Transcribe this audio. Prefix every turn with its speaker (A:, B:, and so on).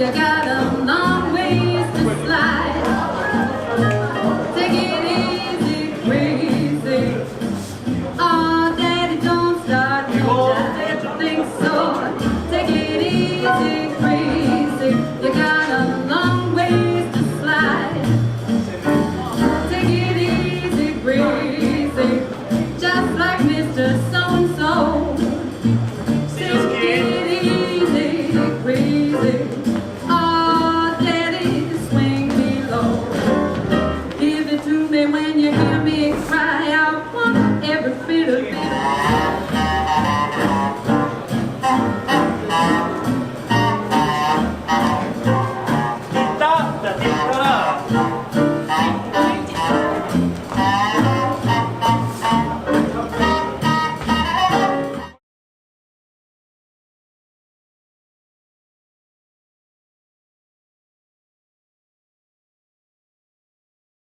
A: You got a long ways to slide. Take it easy, crazy. Oh, daddy, don't start no jive. Think so. Take it easy, crazy. You got a long ways to slide. Take it easy, crazy. Just like Mr. So-and-so. Take it easy, crazy. Oh, daddy, swing me low. Give it to me when you hear me cry. I want every bit of it.
B: 띠따, 자, 띠따.